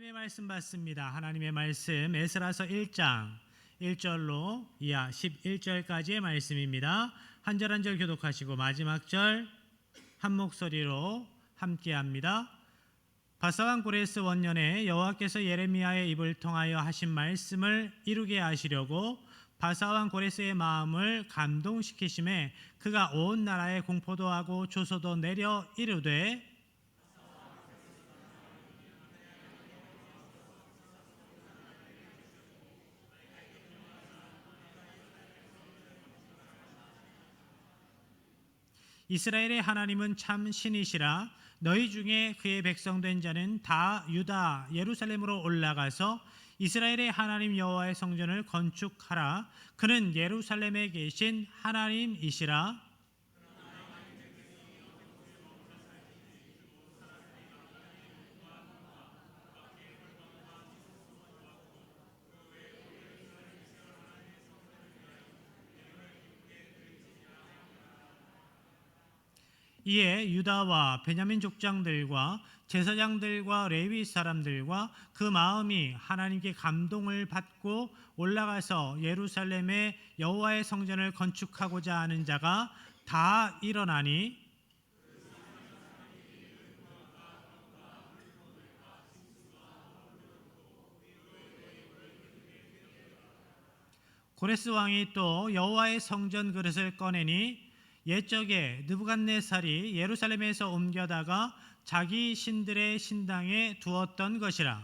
하나님의 말씀 받습니다. 하나님의 말씀 에스라서 1장 1절로 이하 11절까지의 말씀입니다. 한 절 한 절 교독하시고 마지막 절 한 목소리로 함께합니다. 바사왕 고레스 원년에 여호와께서 예레미야의 입을 통하여 하신 말씀을 이루게 하시려고 바사왕 고레스의 마음을 감동시키심에 그가 온 나라에 공포도 하고 조소도 내려 이르되 이스라엘의 하나님은 참 신이시라. 너희 중에 그의 백성 된 자는 다 유다 예루살렘으로 올라가서 이스라엘의 하나님 여호와의 성전을 건축하라. 그는 예루살렘에 계신 하나님이시라. 이에 유다와 베냐민 족장들과 제사장들과 레위 사람들과 그 마음이 하나님께 감동을 받고 올라가서 예루살렘에 여호와의 성전을 건축하고자 하는 자가 다 일어나니 고레스 왕이 또 여호와의 성전 그릇을 꺼내니 옛적에 느부갓네살이 예루살렘에서 옮겨다가 자기 신들의 신당에 두었던 것이라.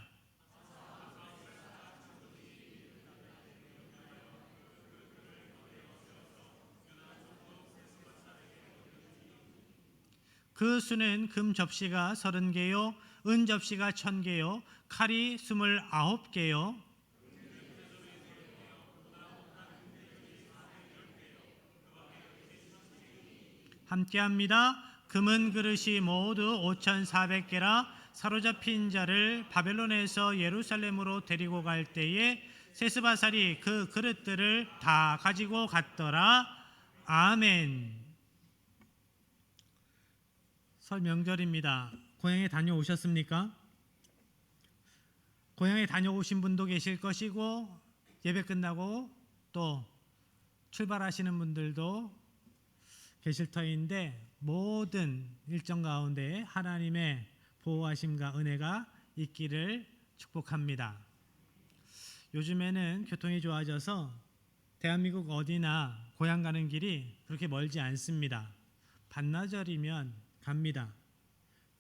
그 수는 금 접시가 30개요 은 접시가 1000개요 칼이 29개요 함께합니다. 금은 그릇이 모두 5,400개라. 사로잡힌 자를 바벨론에서 예루살렘으로 데리고 갈 때에 세스바살이 그 그릇들을 다 가지고 갔더라. 아멘. 설 명절입니다. 고향에 다녀오셨습니까? 고향에 다녀오신 분도 계실 것이고 예배 끝나고 또 출발하시는 분들도 계실 터인데 모든 일정 가운데 하나님의 보호하심과 은혜가 있기를 축복합니다. 요즘에는 교통이 좋아져서 대한민국 어디나 고향 가는 길이 그렇게 멀지 않습니다. 반나절이면 갑니다.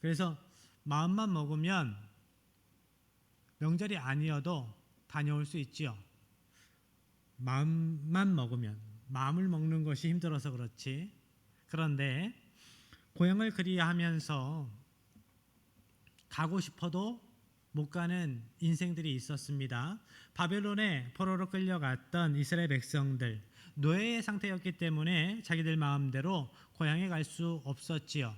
그래서 마음만 먹으면 명절이 아니어도 다녀올 수 있지요. 마음만 먹으면, 마음을 먹는 것이 힘들어서 그렇지. 그런데 고향을 그리하면서 가고 싶어도 못 가는 인생들이 있었습니다. 바벨론에 포로로 끌려갔던 이스라엘 백성들, 노예의 상태였기 때문에 자기들 마음대로 고향에 갈 수 없었지요.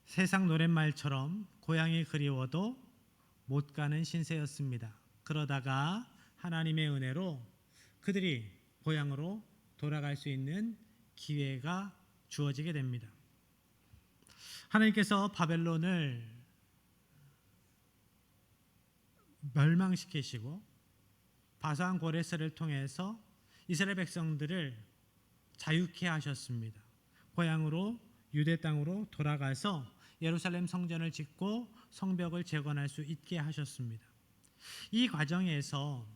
세상 노랫말처럼 고향이 그리워도 못 가는 신세였습니다. 그러다가 하나님의 은혜로 그들이 고향으로 돌아갈 수 있는 기회가 주어지게 됩니다. 하나님께서 바벨론을 멸망시키시고 바사왕 고레스를 통해서 이스라엘 백성들을 자유케 하셨습니다. 고향으로 유대 땅으로 돌아가서 예루살렘 성전을 짓고 성벽을 재건할 수 있게 하셨습니다. 이 과정에서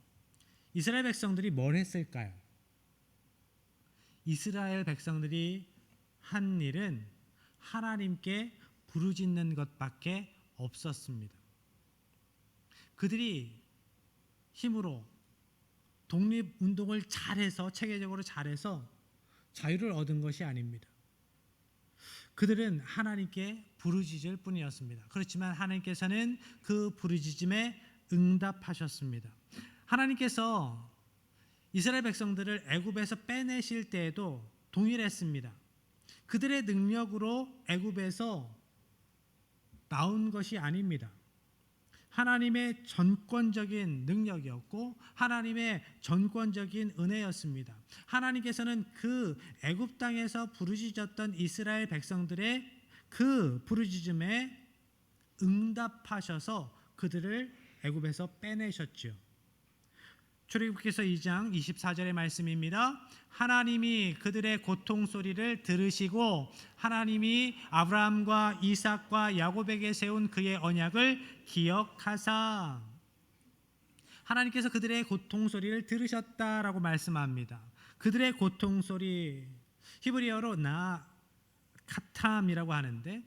이스라엘 백성들이 뭘 했을까요? 이스라엘 백성들이 한 일은 하나님께 부르짖는 것밖에 없었습니다. 그들이 힘으로 독립운동을 잘해서 체계적으로 잘해서 자유를 얻은 것이 아닙니다. 그들은 하나님께 부르짖을 뿐이었습니다. 그렇지만 하나님께서는 그 부르짖음에 응답하셨습니다. 하나님께서 이스라엘 백성들을 애굽에서 빼내실 때에도 동일했습니다. 그들의 능력으로 애굽에서 나온 것이 아닙니다. 하나님의 전권적인 능력이었고 하나님의 전권적인 은혜였습니다. 하나님께서는 그 애굽 땅에서 부르짖었던 이스라엘 백성들의 그 부르짖음에 응답하셔서 그들을 애굽에서 빼내셨죠. 출애굽기서 2장 24절의 말씀입니다. 하나님이 그들의 고통 소리를 들으시고 하나님이 아브라함과 이삭과 야곱에게 세운 그의 언약을 기억하사, 하나님께서 그들의 고통 소리를 들으셨다라고 말씀합니다. 그들의 고통 소리, 히브리어로 카탐이라고 하는데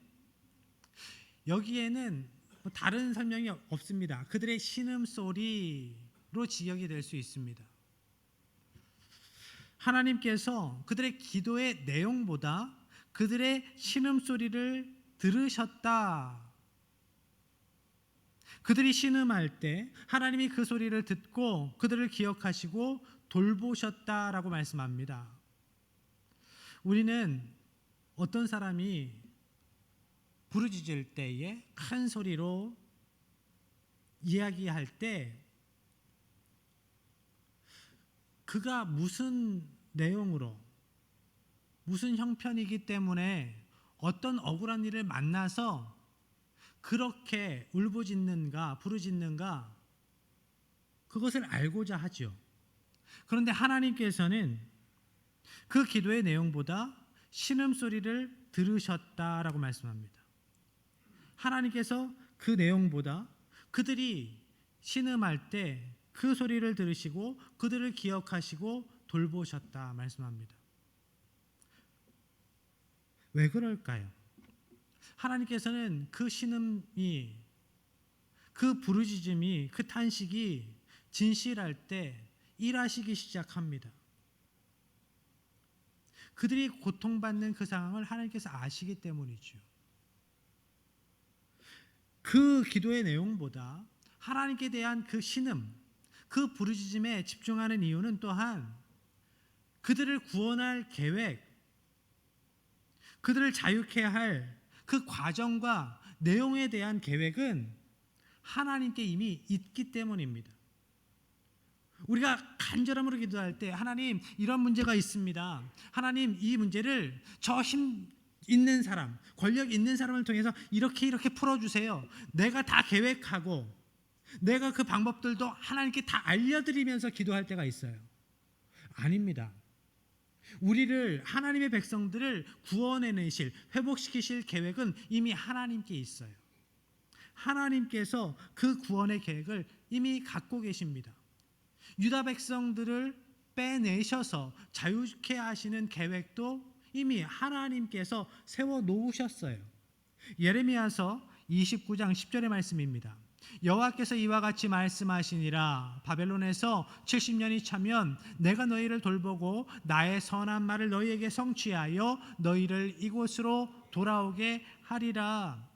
여기에는 다른 설명이 없습니다. 그들의 신음소리로 지역이 될 수 있습니다. 하나님께서 그들의 기도의 내용보다 그들의 신음소리를 들으셨다. 그들이 신음할 때 하나님이 그 소리를 듣고 그들을 기억하시고 돌보셨다라고 말씀합니다. 우리는 어떤 사람이 부르짖을 때에 큰 소리로 이야기할 때 그가 무슨 내용으로 무슨 형편이기 때문에 어떤 억울한 일을 만나서 그렇게 울부짖는가 부르짖는가 그것을 알고자 하죠. 그런데 하나님께서는 그 기도의 내용보다 신음소리를 들으셨다라고 말씀합니다. 하나님께서 그 내용보다 그들이 신음할 때 그 소리를 들으시고 그들을 기억하시고 돌보셨다 말씀합니다. 왜 그럴까요? 하나님께서는 그 신음이, 그 부르짖음이, 그 탄식이 진실할 때 일하시기 시작합니다. 그들이 고통받는 그 상황을 하나님께서 아시기 때문이죠. 그 기도의 내용보다 하나님께 대한 그 신음, 그 부르짖음에 집중하는 이유는 또한 그들을 구원할 계획, 그들을 자유케 할 그 과정과 내용에 대한 계획은 하나님께 이미 있기 때문입니다. 우리가 간절함으로 기도할 때 하나님 이런 문제가 있습니다. 하나님 이 문제를 저 힘 있는 사람, 권력 있는 사람을 통해서 이렇게 풀어주세요. 내가 다 계획하고 내가 그 방법들도 하나님께 다 알려드리면서 기도할 때가 있어요. 아닙니다. 우리를, 하나님의 백성들을 구원해내실, 회복시키실 계획은 이미 하나님께 있어요. 하나님께서 그 구원의 계획을 이미 갖고 계십니다. 유다 백성들을 빼내셔서 자유케 하시는 계획도 이미 하나님께서 세워 놓으셨어요. 예레미야서 29장 10절의 말씀입니다. 여호와께서 이와 같이 말씀하시니라. 바벨론에서 70년이 차면 내가 너희를 돌보고 나의 선한 말을 너희에게 성취하여 너희를 이곳으로 돌아오게 하리라.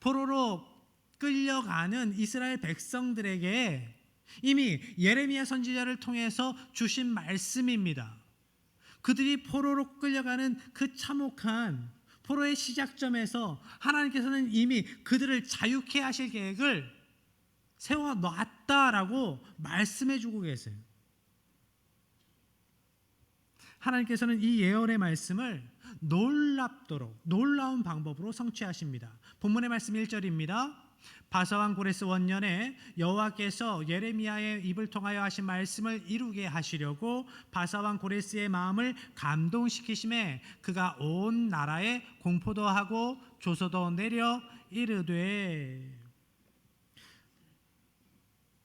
포로로 끌려가는 이스라엘 백성들에게 이미 예레미야 선지자를 통해서 주신 말씀입니다. 그들이 포로로 끌려가는 그 참혹한 포로의 시작점에서 하나님께서는 이미 그들을 자유케 하실 계획을 세워놨다라고 말씀해 주고 계세요. 하나님께서는 이 예언의 말씀을 놀랍도록 놀라운 방법으로 성취하십니다. 본문의 말씀 1절입니다. 바사왕 고레스 원년에 여호와께서 예레미야의 입을 통하여 하신 말씀을 이루게 하시려고 바사왕 고레스의 마음을 감동시키심에 그가 온 나라에 공포도 하고 조서도 내려 이르되.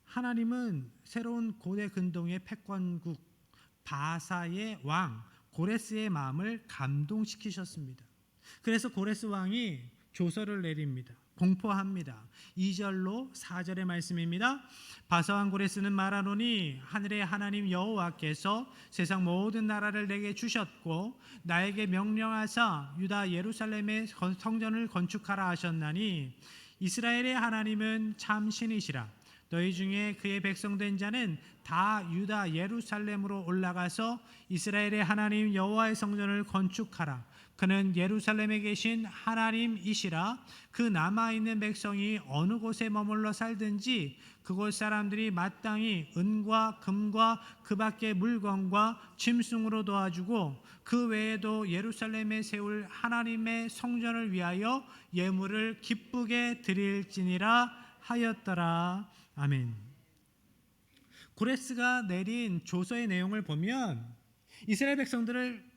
하나님은 새로운 고대 근동의 패권국 바사의 왕 고레스의 마음을 감동시키셨습니다. 그래서 고레스 왕이 조서를 내립니다. 공포합니다. 2절로 4절의 말씀입니다. 바사왕 고레스는 말하노니 하늘의 하나님 여호와께서 세상 모든 나라를 내게 주셨고 나에게 명령하사 유다 예루살렘의 성전을 건축하라 하셨나니 이스라엘의 하나님은 참 신이시라. 너희 중에 그의 백성된 자는 다 유다 예루살렘으로 올라가서 이스라엘의 하나님 여호와의 성전을 건축하라. 그는 예루살렘에 계신 하나님이시라. 그 남아있는 백성이 어느 곳에 머물러 살든지 그곳 사람들이 마땅히 은과 금과 그 밖의 물건과 짐승으로 도와주고 그 외에도 예루살렘에 세울 하나님의 성전을 위하여 예물을 기쁘게 드릴지니라 하였더라. 아멘. 고레스가 내린 조서의 내용을 보면 이스라엘 백성들을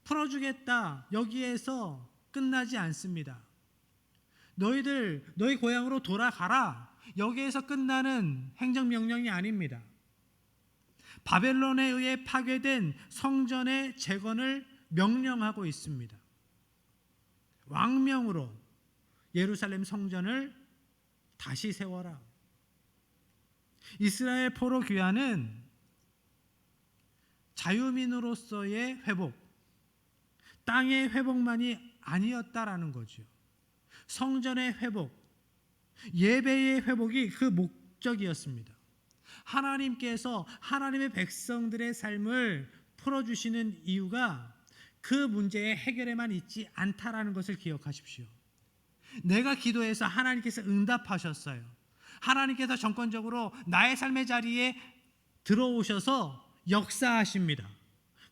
풀어주겠다, 여기에서 끝나지 않습니다. 너희들 너희 고향으로 돌아가라, 여기에서 끝나는 행정명령이 아닙니다. 바벨론에 의해 파괴된 성전의 재건을 명령하고 있습니다. 왕명으로 예루살렘 성전을 다시 세워라. 이스라엘 포로 귀환은 자유민으로서의 회복, 땅의 회복만이 아니었다라는 거죠. 성전의 회복, 예배의 회복이 그 목적이었습니다. 하나님께서 하나님의 백성들의 삶을 풀어주시는 이유가 그 문제의 해결에만 있지 않다라는 것을 기억하십시오. 내가 기도해서 하나님께서 응답하셨어요. 하나님께서 정권적으로 나의 삶의 자리에 들어오셔서 역사하십니다.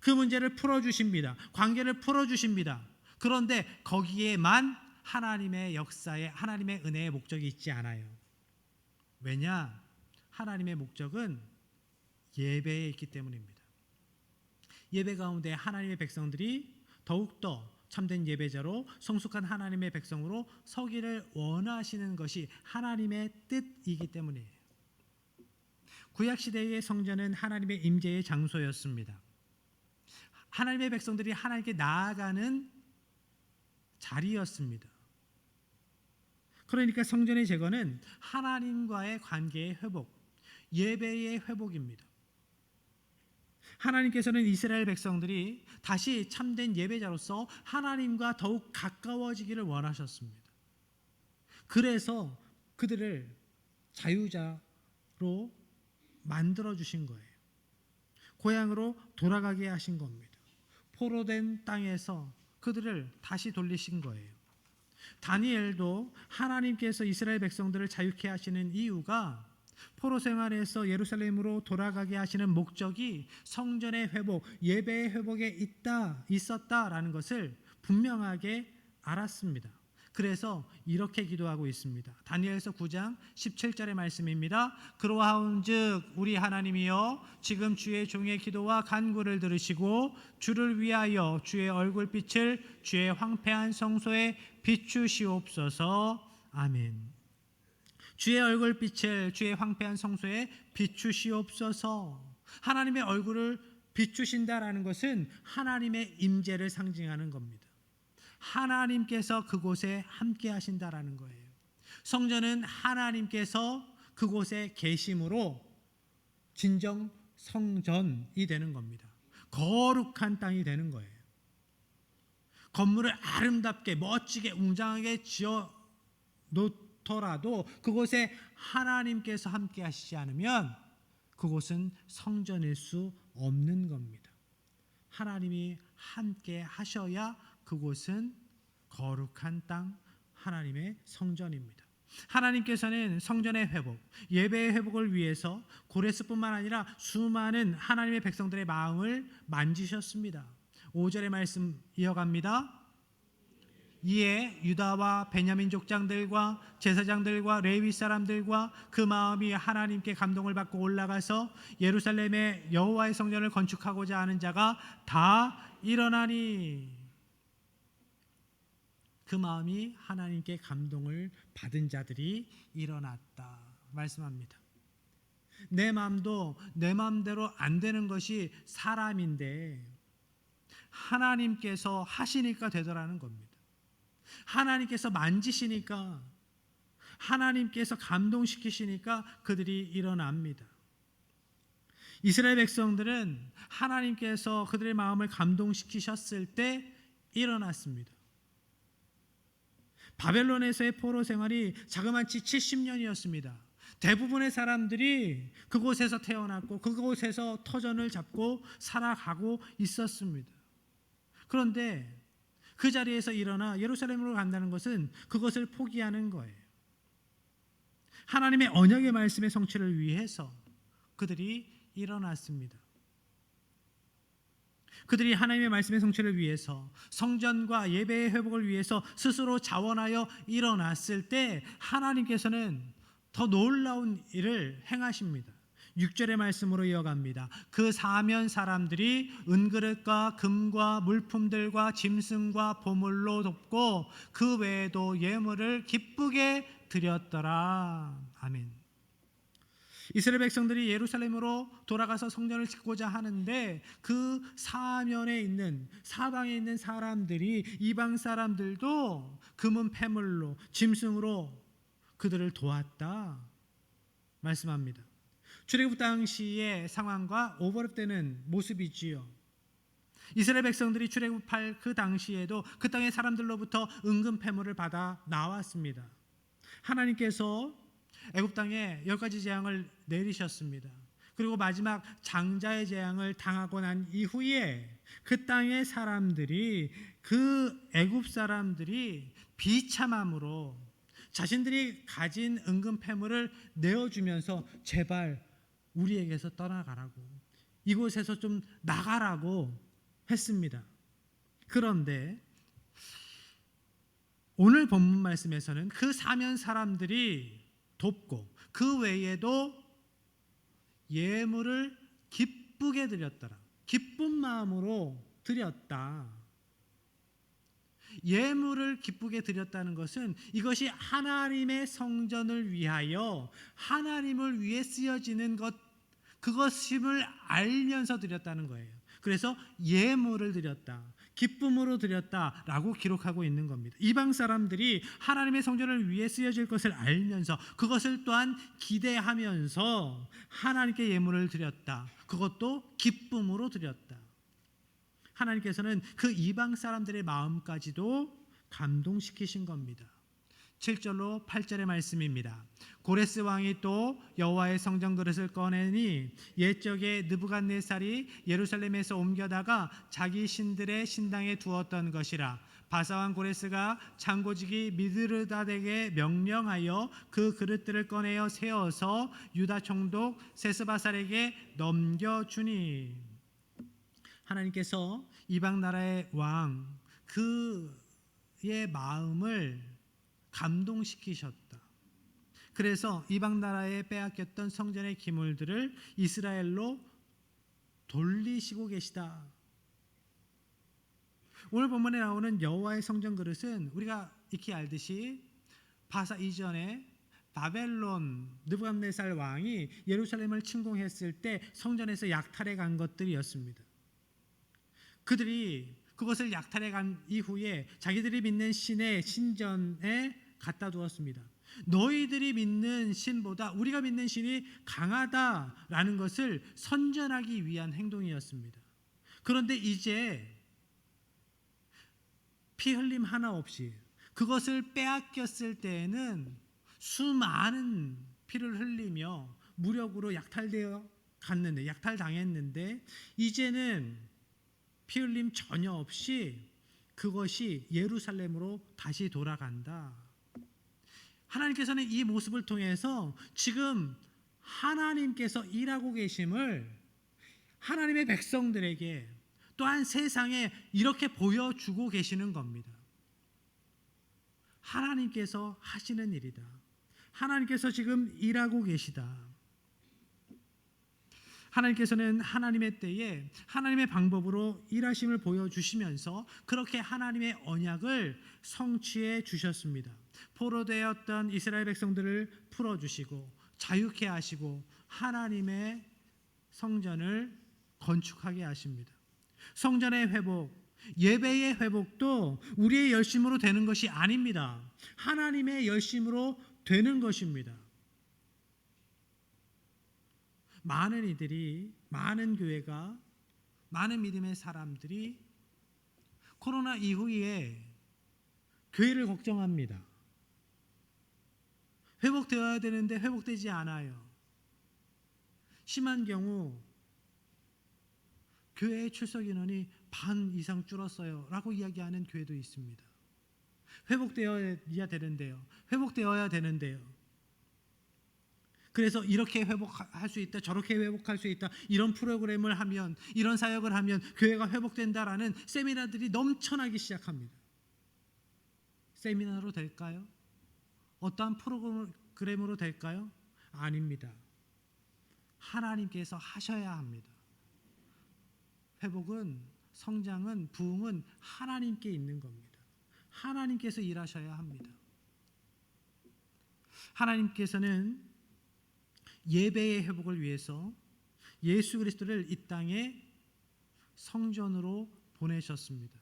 그 문제를 풀어주십니다. 관계를 풀어주십니다. 그런데 거기에만 하나님의 역사에, 하나님의 은혜의 목적이 있지 않아요. 왜냐? 하나님의 목적은 예배에 있기 때문입니다. 예배 가운데 하나님의 백성들이 더욱더 참된 예배자로 성숙한 하나님의 백성으로 서기를 원하시는 것이 하나님의 뜻이기 때문이에요. 구약시대의 성전은 하나님의 임재의 장소였습니다. 하나님의 백성들이 하나님께 나아가는 자리였습니다. 그러니까 성전의 재건은 하나님과의 관계의 회복, 예배의 회복입니다. 하나님께서는 이스라엘 백성들이 다시 참된 예배자로서 하나님과 더욱 가까워지기를 원하셨습니다. 그래서 그들을 자유자로 만들어 주신 거예요. 고향으로 돌아가게 하신 겁니다. 포로된 땅에서 그들을 다시 돌리신 거예요. 다니엘도 하나님께서 이스라엘 백성들을 자유케 하시는 이유가 포로 생활에서 예루살렘으로 돌아가게 하시는 목적이 성전의 회복, 예배의 회복에 있었다라는 것을 분명하게 알았습니다. 그래서 이렇게 기도하고 있습니다. 다니엘서 9장 17절의 말씀입니다. 그러하온즉 우리 하나님이여 지금 주의 종의 기도와 간구를 들으시고 주를 위하여 주의 얼굴빛을 주의 황폐한 성소에 비추시옵소서. 아멘. 주의 얼굴빛을 주의 황폐한 성소에 비추시옵소서. 하나님의 얼굴을 비추신다라는 것은 하나님의 임재를 상징하는 겁니다. 하나님께서 그곳에 함께 하신다라는 거예요. 성전은 하나님께서 그곳에 계심으로 진정 성전이 되는 겁니다. 거룩한 땅이 되는 거예요. 건물을 아름답게 멋지게 웅장하게 지어 놓더라도 그곳에 하나님께서 함께 하시지 않으면 그곳은 성전일 수 없는 겁니다. 하나님이 함께 하셔야 그곳은 거룩한 땅, 하나님의 성전입니다. 하나님께서는 성전의 회복, 예배의 회복을 위해서 고레스뿐만 아니라 수많은 하나님의 백성들의 마음을 만지셨습니다. 5절의 말씀 이어갑니다. 이에 유다와 베냐민 족장들과 제사장들과 레위 사람들과 그 마음이 하나님께 감동을 받고 올라가서 예루살렘에 여호와의 성전을 건축하고자 하는 자가 다 일어나니. 그 마음이 하나님께 감동을 받은 자들이 일어났다 말씀합니다. 내 마음도 내 마음대로 안 되는 것이 사람인데 하나님께서 하시니까 되더라는 겁니다. 하나님께서 만지시니까, 하나님께서 감동시키시니까 그들이 일어납니다. 이스라엘 백성들은 하나님께서 그들의 마음을 감동시키셨을 때 일어났습니다. 바벨론에서의 포로 생활이 자그마치 70년이었습니다. 대부분의 사람들이 그곳에서 태어났고 그곳에서 터전을 잡고 살아가고 있었습니다. 그런데 그 자리에서 일어나 예루살렘으로 간다는 것은 그것을 포기하는 거예요. 하나님의 언약의 말씀의 성취를 위해서 그들이 일어났습니다. 그들이 하나님의 말씀의 성취를 위해서, 성전과 예배의 회복을 위해서 스스로 자원하여 일어났을 때 하나님께서는 더 놀라운 일을 행하십니다. 6절의 말씀으로 이어갑니다. 그 사면 사람들이 은그릇과 금과 물품들과 짐승과 보물로 돕고 그 외에도 예물을 기쁘게 드렸더라. 아멘. 이스라엘 백성들이 예루살렘으로 돌아가서 성전을 짓고자 하는데 그 사면에 있는, 사방에 있는 사람들이, 이방 사람들도 금은 패물로, 짐승으로 그들을 도왔다 말씀합니다. 출애굽 당시의 상황과 오버랩되는 모습이지요. 이스라엘 백성들이 출애굽할 그 당시에도 그 땅의 사람들로부터 은금 패물을 받아 나왔습니다. 하나님께서 애굽 땅에 10가지 재앙을 내리셨습니다. 그리고 마지막 장자의 재앙을 당하고 난 이후에 그 땅의 사람들이, 그 애굽 사람들이 비참함으로 자신들이 가진 은금 패물을 내어주면서 제발 우리에게서 떠나가라고, 이곳에서 좀 나가라고 했습니다. 그런데 오늘 본문 말씀에서는 그 사면 사람들이 돕고 그 외에도 예물을 기쁘게 드렸더라. 기쁜 마음으로 드렸다. 예물을 기쁘게 드렸다는 것은 이것이 하나님의 성전을 위하여, 하나님을 위해 쓰여지는 것, 그것임을 알면서 드렸다는 거예요. 그래서 예물을 드렸다, 기쁨으로 드렸다라고 기록하고 있는 겁니다. 이방 사람들이 하나님의 성전을 위해 쓰여질 것을 알면서 그것을 또한 기대하면서 하나님께 예물을 드렸다. 그것도 기쁨으로 드렸다. 하나님께서는 그 이방 사람들의 마음까지도 감동시키신 겁니다. 7절로 8절의 말씀입니다. 고레스 왕이 또 여호와의 성전 그릇을 꺼내니 옛적에 느부갓네살이 예루살렘에서 옮겨다가 자기 신들의 신당에 두었던 것이라. 바사왕 고레스가 창고지기 미드르닷에게 명령하여 그 그릇들을 꺼내어 세워서 유다 총독 세스바살에게 넘겨주니. 하나님께서 이방 나라의 왕, 그의 마음을 감동시키셨다. 그래서 이방 나라에 빼앗겼던 성전의 기물들을 이스라엘로 돌리시고 계시다. 오늘 본문에 나오는 여호와의 성전 그릇은 우리가 익히 알듯이 바사 이전에 바벨론 느부갓네살 왕이 예루살렘을 침공했을 때 성전에서 약탈해 간 것들이었습니다. 그들이 그것을 약탈해 간 이후에 자기들이 믿는 신의 신전에 갖다 두었습니다. 너희들이 믿는 신보다 우리가 믿는 신이 강하다라는 것을 선전하기 위한 행동이었습니다. 그런데 이제 피 흘림 하나 없이 그것을 빼앗겼을 때에는 수많은 피를 흘리며 무력으로 약탈당했는데 이제는 피 흘림 전혀 없이 그것이 예루살렘으로 다시 돌아간다. 하나님께서는 이 모습을 통해서 지금 하나님께서 일하고 계심을 하나님의 백성들에게 또한 세상에 이렇게 보여주고 계시는 겁니다. 하나님께서 하시는 일이다. 하나님께서 지금 일하고 계시다. 하나님께서는 하나님의 때에 하나님의 방법으로 일하심을 보여주시면서 그렇게 하나님의 언약을 성취해 주셨습니다. 포로되었던 이스라엘 백성들을 풀어주시고 자유케 하시고 하나님의 성전을 건축하게 하십니다. 성전의 회복, 예배의 회복도 우리의 열심으로 되는 것이 아닙니다. 하나님의 열심으로 되는 것입니다. 많은 이들이, 많은 교회가, 많은 믿음의 사람들이 코로나 이후에 교회를 걱정합니다. 회복되어야 되는데 회복되지 않아요. 심한 경우 교회의 출석 인원이 반 이상 줄었어요 라고 이야기하는 교회도 있습니다. 회복되어야 되는데요. 회복되어야 되는데요. 그래서 이렇게 회복할 수 있다, 저렇게 회복할 수 있다, 이런 프로그램을 하면, 이런 사역을 하면 교회가 회복된다라는 세미나들이 넘쳐나기 시작합니다. 세미나로 될까요? 어떠한 프로그램으로 될까요? 아닙니다. 하나님께서 하셔야 합니다. 회복은, 성장은, 부흥은 하나님께 있는 겁니다. 하나님께서 일하셔야 합니다. 하나님께서는 예배의 회복을 위해서 예수 그리스도를 이 땅에 성전으로 보내셨습니다.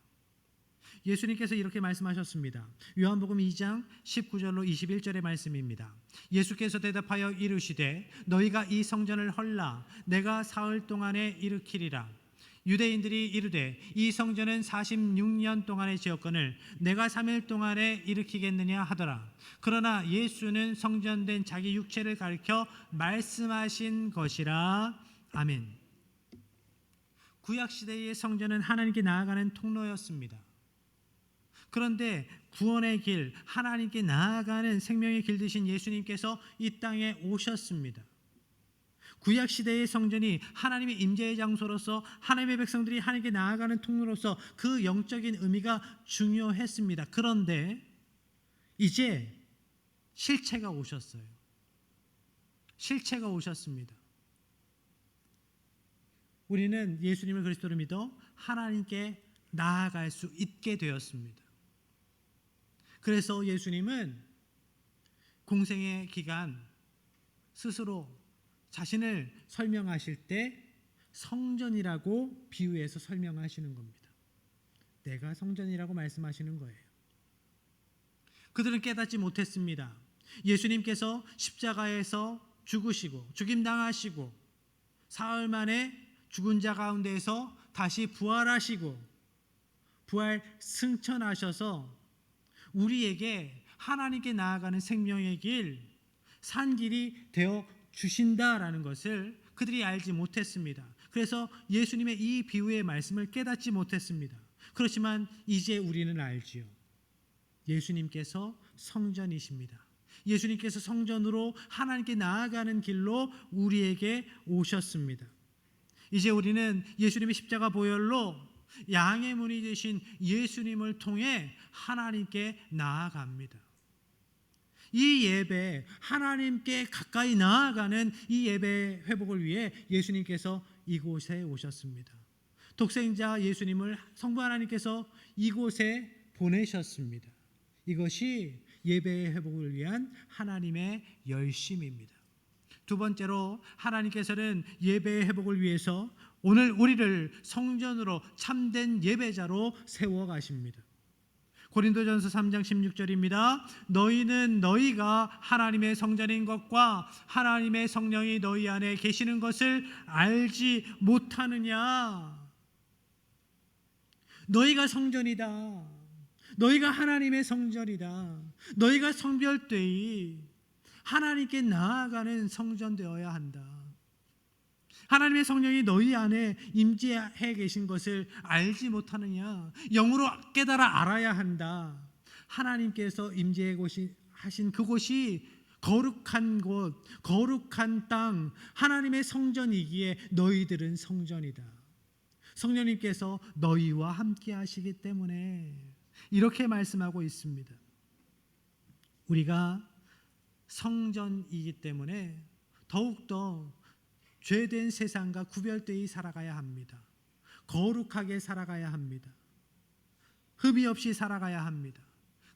예수님께서 이렇게 말씀하셨습니다. 요한복음 2장 19절로 21절의 말씀입니다. 예수께서 대답하여 이르시되 너희가 이 성전을 헐라 내가 사흘 동안에 일으키리라. 유대인들이 이르되 이 성전은 46년 동안에 지었거늘 내가 3일 동안에 일으키겠느냐 하더라. 그러나 예수는 성전된 자기 육체를 가리켜 말씀하신 것이라. 아멘. 구약시대의 성전은 하나님께 나아가는 통로였습니다. 그런데 구원의 길, 하나님께 나아가는 생명의 길 되신 예수님께서 이 땅에 오셨습니다. 구약시대의 성전이 하나님의 임재의 장소로서 하나님의 백성들이 하나님께 나아가는 통로로서 그 영적인 의미가 중요했습니다. 그런데 이제 실체가 오셨어요. 실체가 오셨습니다. 우리는 예수님을 그리스도로 믿어 하나님께 나아갈 수 있게 되었습니다. 그래서 예수님은 공생의 기간 스스로 자신을 설명하실 때 성전이라고 비유해서 설명하시는 겁니다. 내가 성전이라고 말씀하시는 거예요. 그들은 깨닫지 못했습니다. 예수님께서 십자가에서 죽으시고 죽임당하시고 사흘 만에 죽은 자 가운데에서 다시 부활하시고 부활 승천하셔서 우리에게 하나님께 나아가는 생명의 길, 산 길이 되어 주신다라는 것을 그들이 알지 못했습니다. 그래서 예수님의 이 비유의 말씀을 깨닫지 못했습니다. 그렇지만 이제 우리는 알지요. 예수님께서 성전이십니다. 예수님께서 성전으로 하나님께 나아가는 길로 우리에게 오셨습니다. 이제 우리는 예수님의 십자가 보혈로 양의 문이 되신 예수님을 통해 하나님께 나아갑니다. 이 예배, 하나님께 가까이 나아가는 이 예배 회복을 위해 예수님께서 이곳에 오셨습니다. 독생자 예수님을 성부 하나님께서 이곳에 보내셨습니다. 이것이 예배의 회복을 위한 하나님의 열심입니다. 두 번째로 하나님께서는 예배의 회복을 위해서 오늘 우리를 성전으로 참된 예배자로 세워가십니다. 고린도전서 3장 16절입니다. 너희는 너희가 하나님의 성전인 것과 하나님의 성령이 너희 안에 계시는 것을 알지 못하느냐. 너희가 성전이다. 너희가 하나님의 성전이다. 너희가 성별되이 하나님께 나아가는 성전 되어야 한다. 하나님의 성령이 너희 안에 임재해 계신 것을 알지 못하느냐. 영으로 깨달아 알아야 한다. 하나님께서 임재해 하신 그곳이 거룩한 곳, 거룩한 땅, 하나님의 성전이기에 너희들은 성전이다. 성령님께서 너희와 함께 하시기 때문에 이렇게 말씀하고 있습니다. 우리가 성전이기 때문에 더욱더 죄된 세상과 구별되이 살아가야 합니다. 거룩하게 살아가야 합니다. 흠이 없이 살아가야 합니다.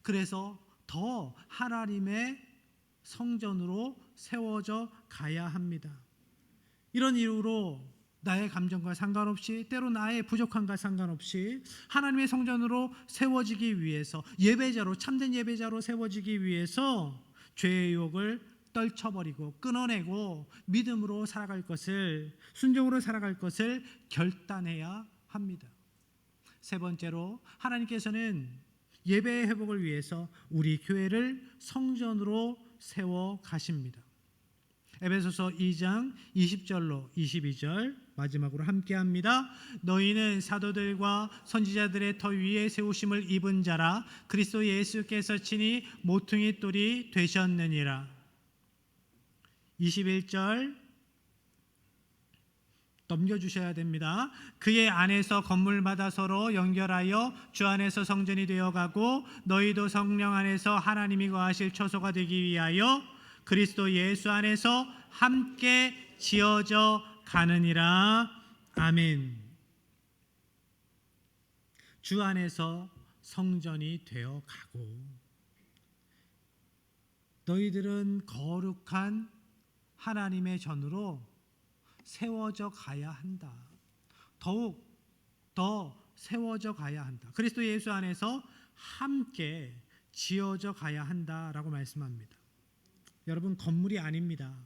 그래서 더 하나님의 성전으로 세워져 가야 합니다. 이런 이유로 나의 감정과 상관없이 때로 나의 부족함과 상관없이 하나님의 성전으로 세워지기 위해서 예배자로 참된 예배자로 세워지기 위해서 죄의 유혹을 떨쳐버리고 끊어내고 믿음으로 살아갈 것을 순종으로 살아갈 것을 결단해야 합니다. 세 번째로 하나님께서는 예배의 회복을 위해서 우리 교회를 성전으로 세워 가십니다. 에베소서 2장 20절로 22절 마지막으로 함께합니다. 너희는 사도들과 선지자들의 터 위에 세우심을 입은 자라 그리스도 예수께서 친히 모퉁이 돌이 되셨느니라. 21절 넘겨주셔야 됩니다. 그의 안에서 건물마다 서로 연결하여 주 안에서 성전이 되어가고 너희도 성령 안에서 하나님이 거하실 처소가 되기 위하여 그리스도 예수 안에서 함께 지어져 가느니라. 아멘. 주 안에서 성전이 되어 가고 너희들은 거룩한 하나님의 전으로 세워져 가야 한다. 더욱 더 세워져 가야 한다. 그리스도 예수 안에서 함께 지어져 가야 한다라고 말씀합니다. 여러분, 건물이 아닙니다.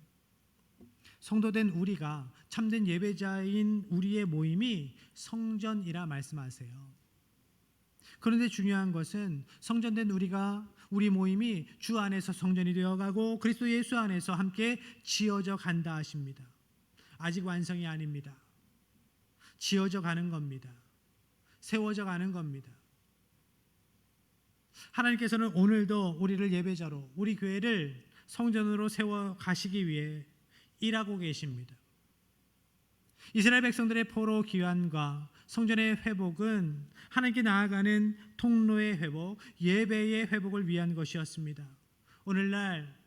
성도된 우리가, 참된 예배자인 우리의 모임이 성전이라 말씀하세요. 그런데 중요한 것은 성전된 우리 모임이 주 안에서 성전이 되어가고 그리스도 예수 안에서 함께 지어져 간다 하십니다. 아직 완성이 아닙니다. 지어져 가는 겁니다. 세워져 가는 겁니다. 하나님께서는 오늘도 우리를 예배자로, 우리 교회를 성전으로 세워 가시기 위해 일하고 계십니다. 이스라엘 백성들의 포로 귀환과 성전의 회복은 하나님께 나아가는 통로의 회복, 예배의 회복을 위한 것이었습니다. 오늘날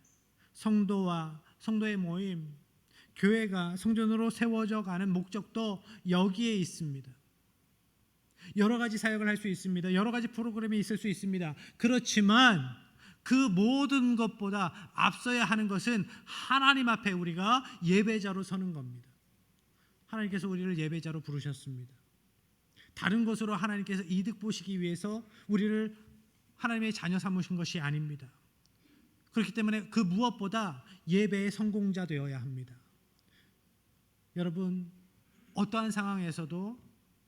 성도와 성도의 모임, 교회가 성전으로 세워져 가는 목적도 여기에 있습니다. 여러 가지 사역을 할 수 있습니다. 여러 가지 프로그램이 있을 수 있습니다. 그렇지만 그 모든 것보다 앞서야 하는 것은 하나님 앞에 우리가 예배자로 서는 겁니다. 하나님께서 우리를 예배자로 부르셨습니다. 다른 것으로 하나님께서 이득 보시기 위해서 우리를 하나님의 자녀 삼으신 것이 아닙니다. 그렇기 때문에 그 무엇보다 예배의 성공자 되어야 합니다. 여러분, 어떠한 상황에서도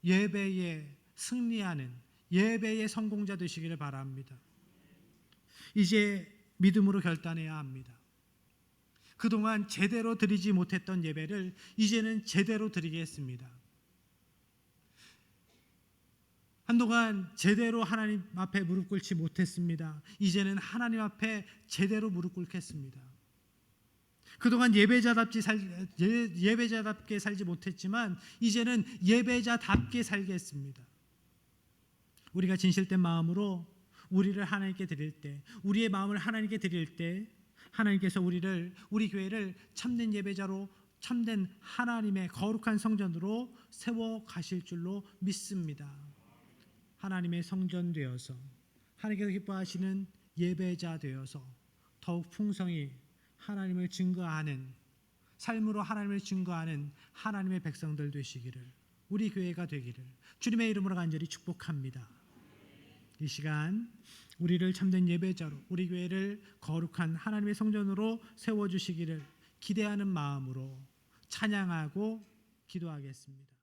예배에 승리하는 예배의 성공자 되시기를 바랍니다. 이제 믿음으로 결단해야 합니다. 그동안 제대로 드리지 못했던 예배를 이제는 제대로 드리겠습니다. 한동안 제대로 하나님 앞에 무릎 꿇지 못했습니다. 이제는 하나님 앞에 제대로 무릎 꿇겠습니다. 그동안 예배자답게 살지 못했지만 이제는 예배자답게 살겠습니다. 우리가 진실된 마음으로 우리를 하나님께 드릴 때, 우리의 마음을 하나님께 드릴 때 하나님께서 우리 교회를 참된 예배자로, 참된 하나님의 거룩한 성전으로 세워 가실 줄로 믿습니다. 하나님의 성전 되어서 하나님께서 기뻐하시는 예배자 되어서 더욱 풍성히 하나님을 증거하는 삶으로 하나님을 증거하는 하나님의 백성들 되시기를, 우리 교회가 되기를 주님의 이름으로 간절히 축복합니다. 이 시간 우리를 참된 예배자로, 우리 교회를 거룩한 하나님의 성전으로 세워주시기를 기대하는 마음으로 찬양하고 기도하겠습니다.